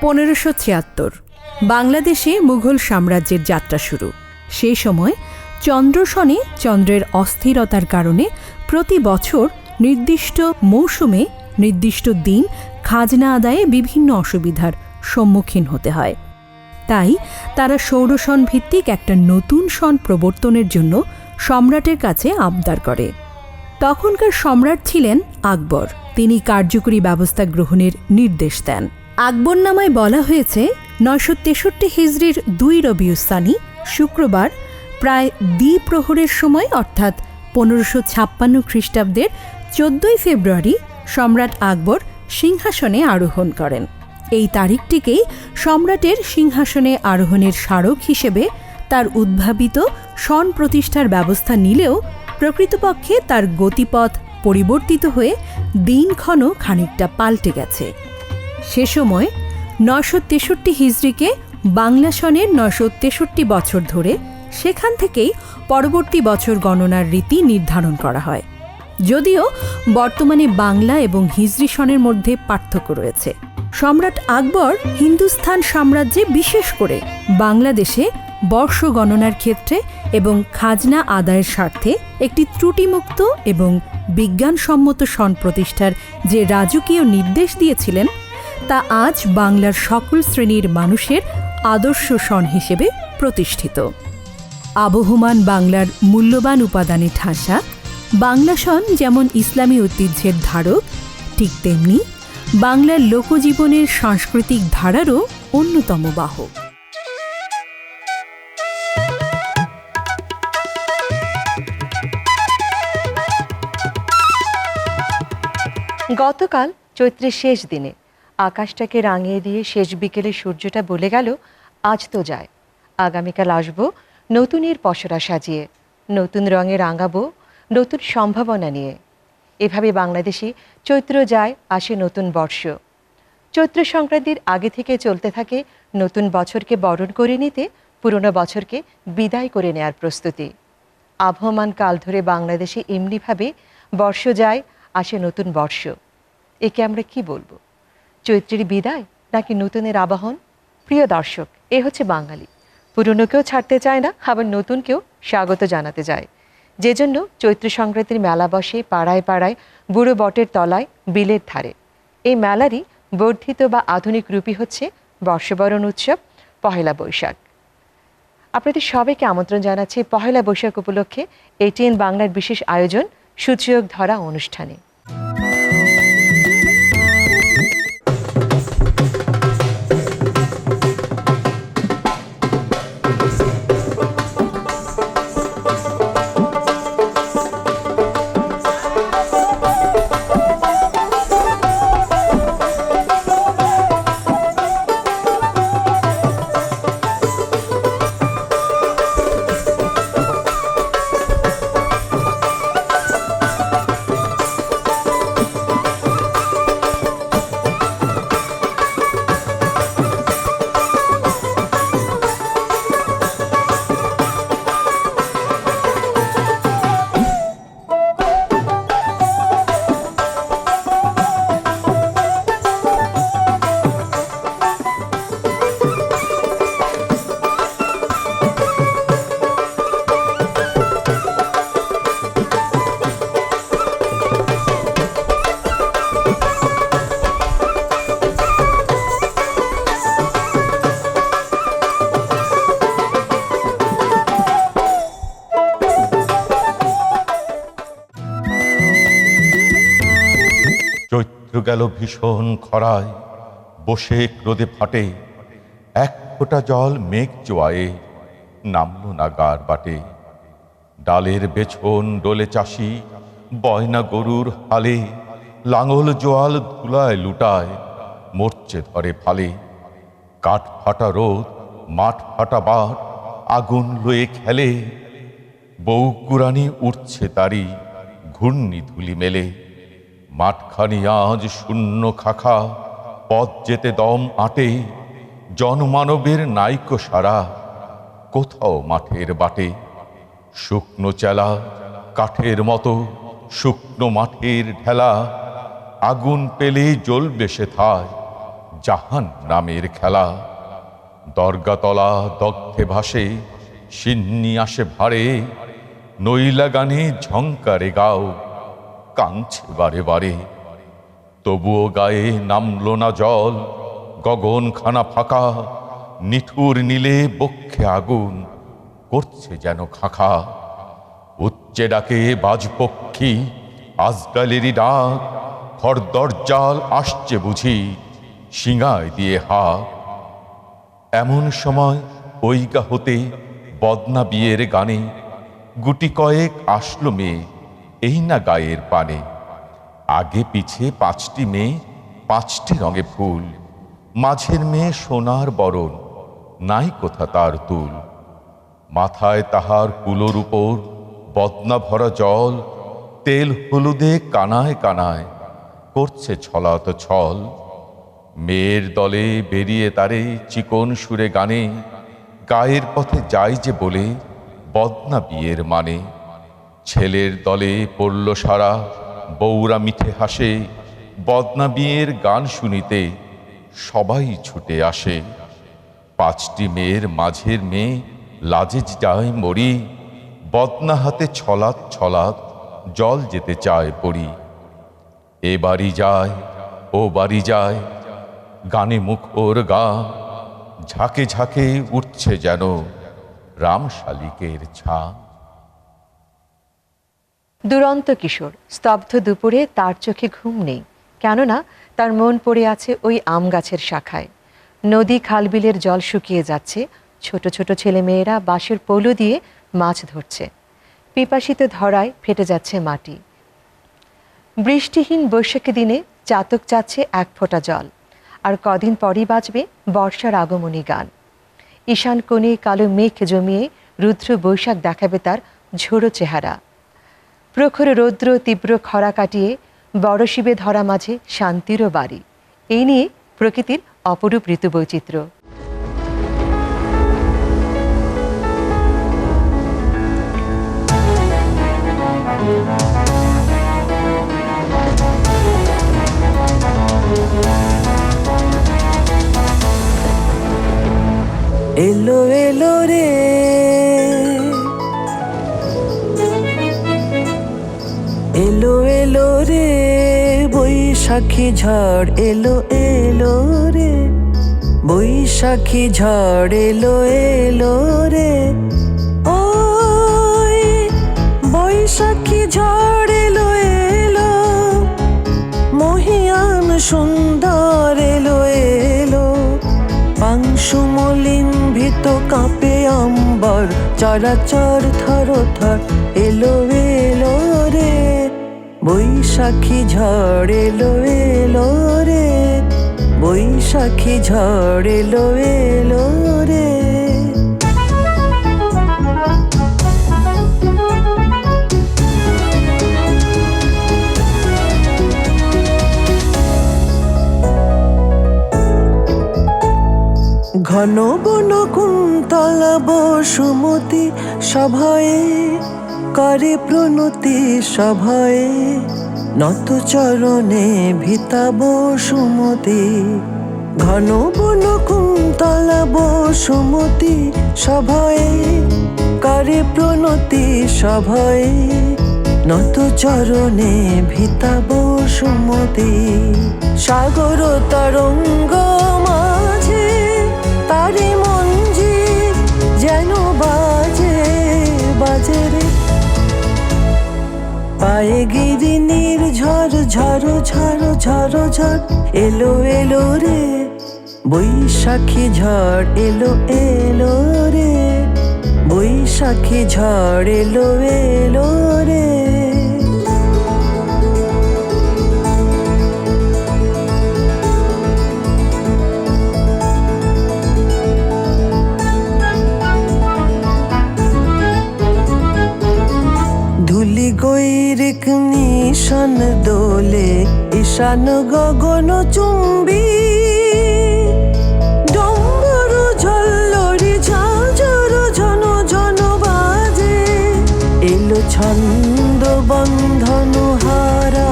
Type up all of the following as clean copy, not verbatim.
1576 বাংলাদেশে মুঘল সাম্রাজ্যের যাত্রা শুরু। সেই সময় চন্দ্রশনে চন্দ্রের অস্থিরতার কারণে প্রতি বছর নির্দিষ্ট মৌসুমে নির্দিষ্ট দিন খাজনা আদায়ে বিভিন্ন অসুবিধার সম্মুখীন হতে হয়। তাই তারা ষোড়শন ভিত্তিক একটা নতুন সন প্রবর্তনের জন্য সম্রাটের কাছে আবদার করে। তখনকার সম্রাট ছিলেন আকবর। তিনি কার্যকরী ব্যবস্থা গ্রহণের নির্দেশ দেন। আকবরনামায় বলা হয়েছে 963 হিজরির 2 রবিউস্তানি শুক্রবার প্রায় দ্বিপ্রহরের সময় অর্থাৎ 1556 খ্রিস্টাব্দের 14 ফেব্রুয়ারি সম্রাট আকবর সিংহাসনে আরোহণ করেন। এই তারিখটিকেই সম্রাটের সিংহাসনে আরোহণের স্মারক হিসেবে তার উদ্ভাবিত সন প্রতিষ্ঠার ব্যবস্থা নিলেও প্রকৃতপক্ষে তার গতিপথ পরিবর্তিত হয়ে দিনক্ষণ খানিকটা পাল্টে গেছে। সে সময় 963 হিজরিকে বাংলা সনের 963 বছর ধরে সেখান থেকেই পরবর্তী বছর গণনার রীতি নির্ধারণ করা হয়। যদিও বর্তমানে বাংলা এবং হিজরি সনের মধ্যে পার্থক্য রয়েছে। সম্রাট আকবর হিন্দুস্থান সাম্রাজ্যে বিশেষ করে বাংলাদেশে বর্ষ গণনার ক্ষেত্রে এবং খাজনা আদায়ের স্বার্থে একটি ত্রুটিমুক্ত এবং বিজ্ঞানসম্মত সন প্রতিষ্ঠার যে রাজকীয় নির্দেশ দিয়েছিলেন তা আজ বাংলার সকল শ্রেণীর মানুষের আদর্শ সন হিসেবে প্রতিষ্ঠিত। আবহমান বাংলার মূল্যবান উপাদানে ঠাসা বাংলা সন যেমন ইসলামী ঐতিহ্যের ধারক, ঠিক তেমনি বাংলার লোকজীবনের সাংস্কৃতিক ধারারও অন্যতম বাহক। গতকাল চৈত্রের শেষ দিনে আকাশটাকে রাঙিয়ে দিয়ে শেষ বিকেলে সূর্যটা বলে গেল আজ তো যায়, আগামীকাল আসবো নতুনের পসরা সাজিয়ে, নতুন রঙে রাঙাবো নতুন সম্ভাবনা নিয়ে। এভাবে বাংলাদেশে চৈত্র যায়, আসে নতুন বর্ষ। চৈত্র সংক্রান্তির আগে থেকে চলতে থাকে নতুন বছরকে বরণ করে নিতে পুরনো বছরকে বিদায় করে নেয়ার প্রস্তুতি। আবহমান কাল ধরে বাংলাদেশে এমনিভাবে বর্ষ যায়, আসে নতুন বর্ষ। একে আমরা কি বলবো? চৈত্রের বিদায় নাকি নতুনের আবাহন? প্রিয় দর্শক, এ হচ্ছে বাঙালি। পুরনোকেও ছাড়তে চায় না, আবার নতুনকেও স্বাগত জানাতে যায়। যে জন্য চৈত্র সংক্রান্তির মেলা বসে পাড়ায় পাড়ায়, বুড়ো বটের তলায়, বিলের ধারে। এই মেলারই বর্ধিত বা আধুনিক রূপই হচ্ছে বর্ষবরণ উৎসব পহেলা বৈশাখ। আপনাদের সবাইকে আমন্ত্রণ জানাচ্ছি পহেলা বৈশাখ উপলক্ষে এটিএন বাংলার বিশেষ আয়োজন সূচক ধরা অনুষ্ঠানে। গেল ভীষণ খরায়, বসে ক্রোধে ফাটে, এক ফোঁটা জল মেঘ জোয়ায়ে নামলো না গার বাটে। ডালের বেছন ডোলে চাষি, বয়না গরুর হালে, লাঙল জোয়াল ধুলায় লুটায়, মরচে ধরে ফালে। কাঠ ফাটা রোদ, মাঠ ফাটা বাট, আগুন লয়ে খেলে, বউ কুরানি উঠছে তারি, ঘূর্ণি ধুলি মেলে। মাঠখানি আজ শূন্য খাখা, পথ যেতে দম আটে, জনমানবের নাইকো সারা, কোথাও মাঠের বাটে। শুকনো চেলা কাঠের মতো, শুকনো মাঠের ঢেলা, আগুন পেলে জ্বলবে সেথায়, জাহান নামের খেলা। দরগাতলা দগ্ধে ভাসে, সিন্নি আসে ভারে, নইলা গানে ঝংকারে গাও, কাঁদছে বারে বারে। তবুও গায়ে নামলো না জল, গগনখানা ফাঁকা, নিঠুর নীলে বক্ষে আগুন করছে যেন খাখা। উচ্চে ডাকে বাজপক্ষী, আজরালেরই ডাক, খড়দরজাল আসছে বুঝি, শিঙায় দিয়ে হাত। এমন সময় ওইগা হতে বদনা বিয়ের গানে গুটি কয়েক আসলো মেয়ে, এই না গায়ের পানে। আগে পিছে 5টি মেয়ে, 5টি রঙে ফুল, মাঝের মেয়ে সোনার বরণ, নাই কোথা তার তুল। মাথায় তাহার কুলোর উপর বদনা ভরা জল, তেল হলুদে কানায় কানায় করছে ছলাত ছল। মেয়ের দলে বেরিয়ে তারে চিকন সুরে গানে, গায়ের পথে যায় যে বলে বদনা বিয়ের মানে। ছেলের দলে পড়ল সারা, বউরা মিঠে হাসে, বদনা বিয়ের গান শুনিতে সবাই ছুটে আসে। 5টি মেয়ের মাঝের মেয়ে লাজে যায় মরি, বদনা হাতে ছলাৎ ছলাৎ জল যেতে চায় পড়ি। এ বাড়ি যায় ও বাড়ি যায়, গানে মুখ ওর গা, ঝাঁকে ঝাঁকে উঠছে যেন রাম শালিকের ছা। দুরন্ত কিশোর স্তব্ধ দুপুরে তার চোখে ঘুম নেই, কেননা তার মন পড়ে আছে ওই আম গাছের শাখায়। নদী খালবিলের জল শুকিয়ে যাচ্ছে, ছোট ছোট ছেলে মেয়েরা বাঁশের পলো দিয়ে মাছ ধরছে। পিপাসিত ধরায় ফেটে যাচ্ছে মাটি। বৃষ্টিহীন বৈশাখী দিনে চাতক চাচ্ছে 1 ফোঁটা জল, আর কদিন পরই বাজবে বর্ষার আগমনী গান। ঈশান কোণে কালো মেঘ জমিয়ে রুদ্র বৈশাখ দেখাবে তার ঝোড়ো চেহারা। প্রখর রৌদ্র তীব্র খরা কাটিয়ে বড় শিবে ধরা মাঝে শান্তিরও বাড়ি। এই নিয়ে প্রকৃতির অপরূপ ঋতু বৈচিত্র্য। এলো এলো রে, এলো এলো রে বৈশাখী ঝড়, এলো এলো রে বৈশাখী ঝড়, এলো এলো রে। ওই বৈশাখী ঝড় এলো এলো, মহিয়ান সুন্দর এলো এলো। পাংশুমলিন ভীত কাঁপে অম্বর, চরাচর থর থর, এলো এলো রে বৈশাখী ঝড়, এলো এলো রে বৈশাখী ঝড়, এলো এলো রে। ঘন বন কুন্তলা বসুমতী সভয়ে করে প্রণতি সভয়ে, নত চরণে ভিতা বসুমতী। ঘন বন কুন্তলা বসুমতী সভয়ে করে প্রণতি সভয়ে, নত চরণে ভিতা বসুমতী। সাগর তরঙ্গ মাঝে তারি মঞ্জির যেন বাজে বাজে রে, পায়ে গিরিনীর ঝড় ঝড় ঝড় ঝড় ঝড়, এলো এলো রে বৈশাখী ঝড়, এলো এলো রে বৈশাখী ঝড়, এলো এলো রে। ধুলি গৈরিক নিশান দোলে, ঈশান গগন চুম্বী। ডম্বর ঝল্লরি ঝাঁঝর ঝন ঝন বাজে, এলো ছন্দ বন্ধন হারা,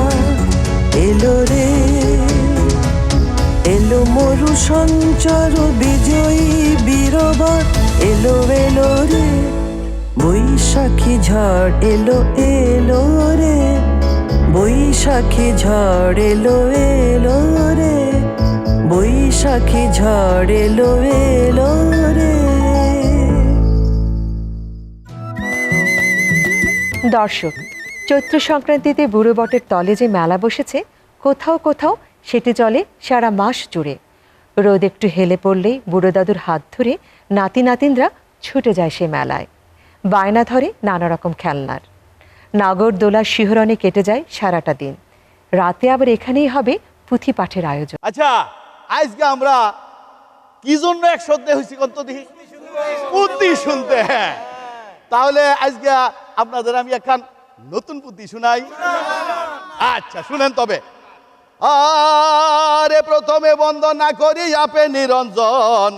এলো রে এলো মরু সঞ্চর বিজয়ী বীরবর এলো এলো রে, বৈশাখী ঝড় এলো এলো রে, বৈশাখী ঝড় এলো এলো রে, বৈশাখী ঝড় এলো এলো রে। দর্শক, চৈত্র সংক্রান্তিতে বুড়ো বটের তলে যে মেলা বসেছে, কোথাও কোথাও সেটি চলে সারা মাস জুড়ে। রোদ একটু হেলে পড়লেই বুড়ো দাদুর হাত ধরে নাতি নাতিনরা ছুটে যায় সে মেলায়, বায়না ধরে নানা রকম খেলনার। নাগরদোলার শিহরণে কেটে যায় সারাটা দিন। রাতে আবার এখানেই হবে পুঁথি পাঠের আয়োজন। আচ্ছা, আজকে আমরা কি জন্য একসাথে হয়েছি কত দেখি? পুঁথি শুনতে। হ্যাঁ, তাহলে আজকে আপনাদের আমি একখান নতুন পুঁথি শুনাই। আচ্ছা শুনেন তবে। আরে প্রথমে বন্দনা করি আপে নিরঞ্জন,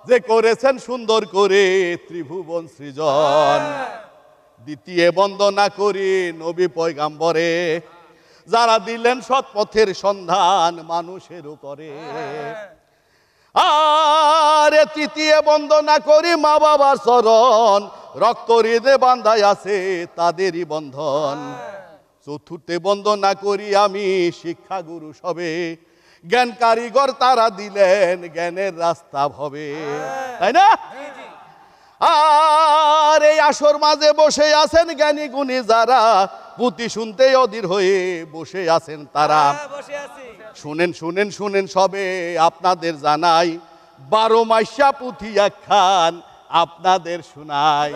যে করেছেন সুন্দর করে ত্রিভুবন সৃজন। দ্বিতীয় বন্দনা করি নবী পয়গাম্বরে, যারা দিলেন সৎ পথের সন্ধান মানুষের উপরে। আরে তৃতীয় বন্দনা করি মা বাবার চরণ, রক্ত হৃদয়ে বান্ধায় আছে তাদেরই বন্ধন। চতুর্থে বন্দনা করি আমি শিক্ষা গুরু সবে, জ্ঞান কারিগর তারা দিলেন জ্ঞানের রাস্তা ভবে। তাই না? আর এই আসর মাঝে বসে আছেন জ্ঞানী গুণী যারা, পুঁথি শুনতে অধীর হয়ে বসে আছেন তারা। শুনেন শুনেন শুনেন সবে আপনাদের জানাই, 12 মাইশা পুঁথি একখান আপনাদের শোনাই।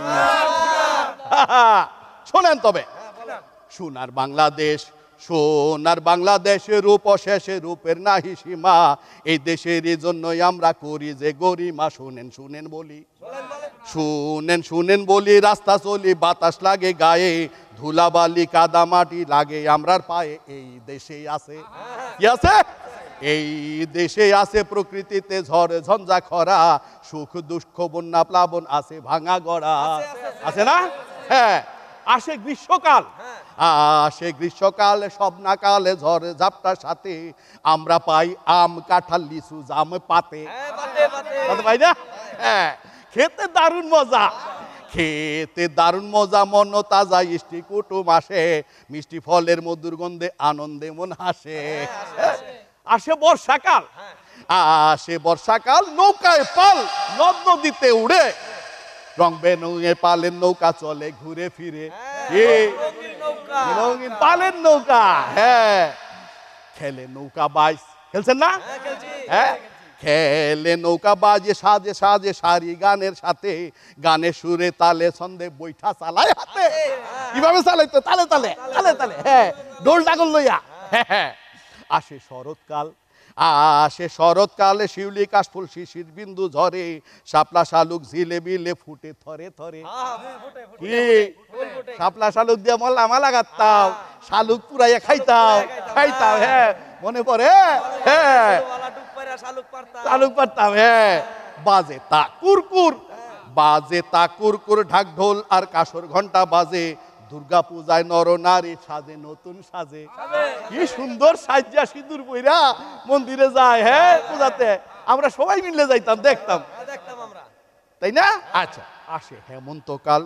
শোনেন তবে। সোনার বাংলাদেশ, সোনার বাংলাদেশের রূপ অশেষে, রূপের নাহি সীমা। এই দেশেরই জন্যই আমরা করি যে গরিমা। শুনেন শুনেন বলি, শুনেন শুনেন বলি, রাস্তা চলি বাতাস লাগে গায়ে, ধুলাবালি কাদা মাটি লাগে আমরার পায়ে। এই দেশে আছে কি আছে? এই দেশে আছে প্রকৃতিতে ঝড় ঝঞ্ঝা খরা, সুখ দুঃখ বন্যা প্লাবন আছে ভাঙা গড়া। আছে না? হ্যাঁ। আসে গ্রীষ্মকাল, আসে গ্রীষ্মকাল, সব নাকালে ঝড় ঝাপটার সাথে আমরা পাই আম কাঁঠাল লিচু জাম পাতে। পাই না? হ্যাঁ, খেতে দারুণ মজা, খেতে দারুণ মজা, মন তাজা ইষ্টি কুটুম আসে, মিষ্টি ফলের মধুর গন্ধে আনন্দে মন হাসে। আসে বর্ষাকাল, আসে বর্ষাকাল, নৌকায় পাল নদ নদীতে উড়ে, রং বেনুয়ে পালের নৌকা চলে ঘুরে ফিরে। রঙিন পালের নৌকা। হ্যাঁ, খেলে নৌকা বাইস, খেলছেন না? হ্যাঁ, খেলে নৌকা বাজে সাজে সাজে সারি গানের সাথে, গানের সুরে তালে ছন্দে বৈঠা চালায় হাতে। কিভাবে চালাইতো? তালে তালে তালে তালে। হ্যাঁ, ডোল ডাগল লইয়া। হ্যাঁ, আসে শরৎকাল, আসে শরৎকালে, শিউলি কাশফুল শিশির বিন্দু ঝরে, শাপলা শালুক ঝিলে বিলে ফুটে থরে থরে। কি শাপলা শালুক দিয়ে মল্লা মালা গাঁথতাম, শালুক পুরাইয়া খাইতাম খাইতাম। হ্যাঁ, মনে পড়ে? হ্যাঁ, শালুক পারতাম। হ্যাঁ, বাজে তা কুরকুর, বাজে তা কুরকুর, ঢাক ঢোল আর কাসর ঘন্টা বাজে, দুর্গা পূজায় নর নারী সাজে নতুন সাজে। কি সুন্দর সাজ্জা সিঁদুর পইরা মন্দিরে যায়। হ্যাঁ, পূজাতে আমরা সবাই মিলে যাইতাম, দেখতাম, তাই না? আচ্ছা, আসে হেমন্তকাল,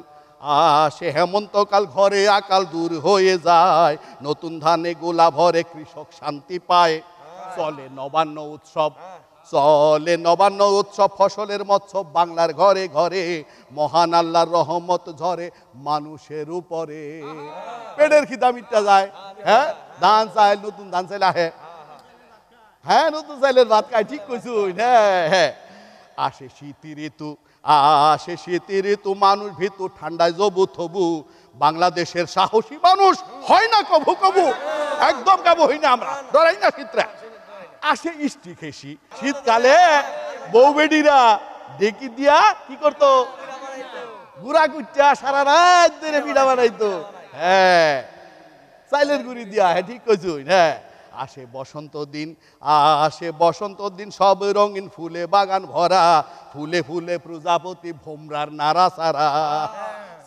আসে হেমন্তকাল, ঘরে আকাল দূর হয়ে যায়, নতুন ধানে গোলা ভরে কৃষক শান্তি পায়। চলে নবান্ন উৎসব, চলে নবান্ন উৎসব, ফসলের মৎসব বাংলার ঘরে ঘরে, মহান আল্লাহর রহমত ঝরে মানুষের উপরে। পেটের খিদা মিটটা যায়। হ্যাঁ, ধান চাইল, নতুন ধান চাইল আহে। হ্যাঁ, নতুন চাইলের ভাত খাই, ঠিক কইছু। হ্যাঁ হ্যাঁ, আসে শীতি ঋতু, আসে শীতি ঋতু, মানুষ ভিতু ঠান্ডায় জবু থবু, বাংলাদেশের সাহসী মানুষ হয় না কবু কবু, একদম কাবু হই না আমরা, ডরাই না শীতরা। আসে ইষ্টি খেসি, শীতকালে বউ বেডিরা ডেকি দিয়া কি করতো? গুড়া কুচ্চা সারা রাত ধরে পিঠা বানাইতো। হ্যাঁ, চাইলের গুড়ি দিয়া। হ্যাঁ, ঠিক কইছো। হ্যাঁ, আসে বসন্ত দিন, আসে বসন্ত দিন, সব রঙিন ফুলে বাগান ভরা, ফুলে ফুলে প্রজাপতি ভোমরার নাড়া সারা।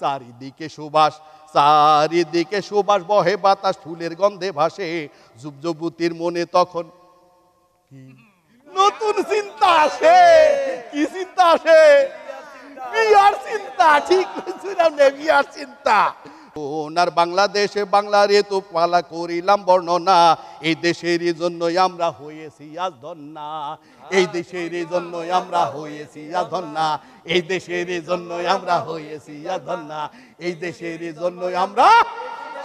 চারিদিকে সুবাস, চারিদিকে সুবাস, বহে বাতাস ফুলের গন্ধে ভাসে, যুবযুবতীর মনে তখন কি নতুন নতুন চিন্তা আসে। কি চিন্তা আসে? বিয়ার চিন্তা। ঠিক শুনলাম না, বিয়ার চিন্তা। ওনার বাংলাদেশে বাংলারে তো পালা করিলাম বর্ণনা, এই দেশের জন্যই আমরা হয়েছি আজ ধন্যা, এই দেশের জন্যই আমরা হয়েছি আজ ধন্যা, এই দেশের জন্যই আমরা হয়েছি আজ ধন্যা, এই দেশের জন্যই আমরা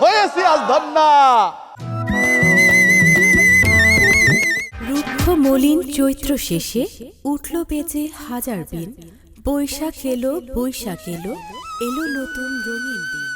হয়েছি আজ ধন্যা। রুক্ষ মলিন চৈত্র শেষে উঠল বেজে হাজার বিন, বৈশাখ এলো বৈশাখ এলো, এলো নতুন রঙিন দিন।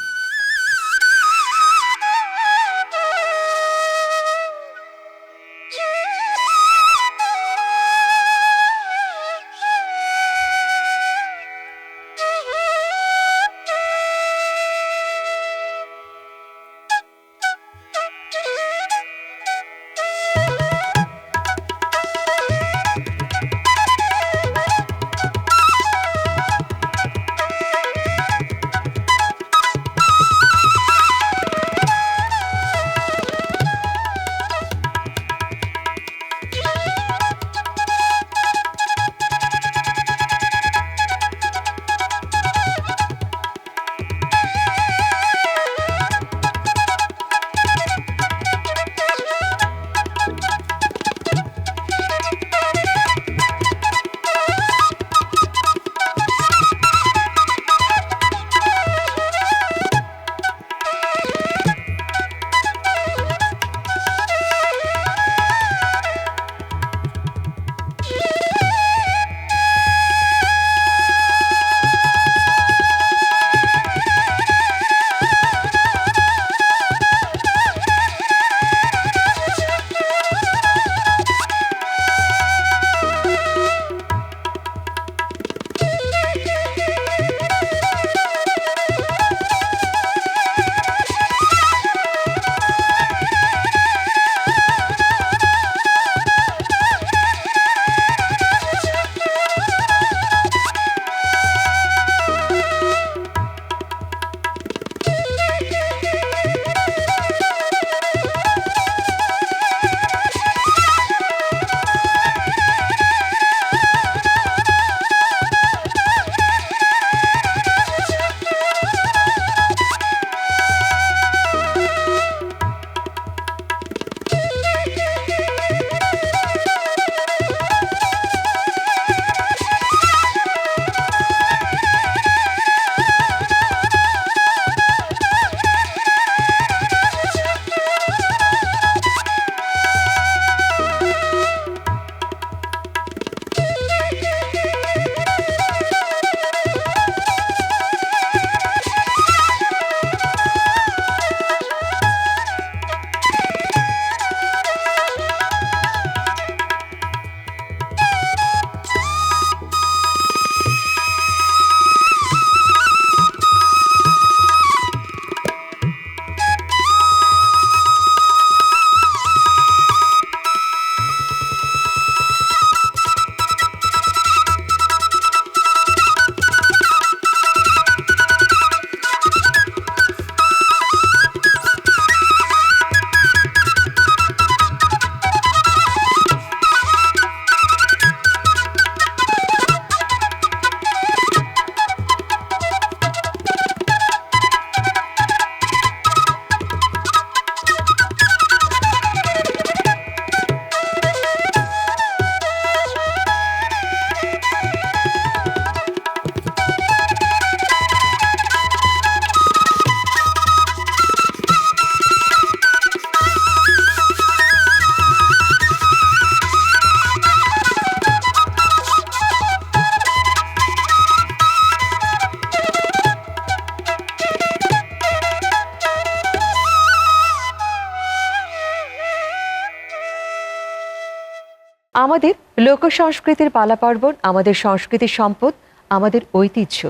আমাদের লোক সংস্কৃতির পালা পার্বণ, আমাদের সংস্কৃতির সম্পদ, আমাদের ঐতিহ্য।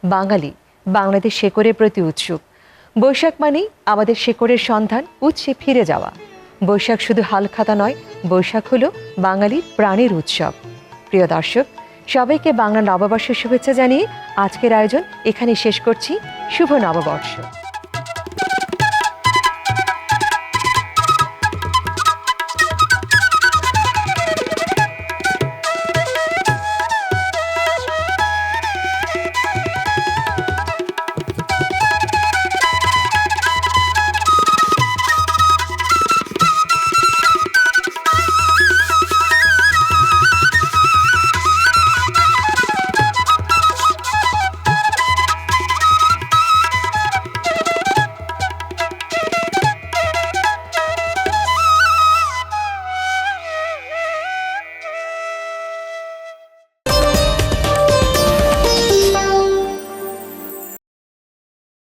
বাঙালি বাংলাদেশ শেকড়ের প্রতি উৎসুক। বৈশাখ মানেই আমাদের শেকড়ের সন্ধান, উৎসে ফিরে যাওয়া। বৈশাখ শুধু হালখাতা নয়, বৈশাখ হলো বাঙালির প্রাণের উৎসব। প্রিয় দর্শক, সবাইকে বাংলা নববর্ষের শুভেচ্ছা জানিয়ে আজকের আয়োজন এখানে শেষ করছি। শুভ নববর্ষ।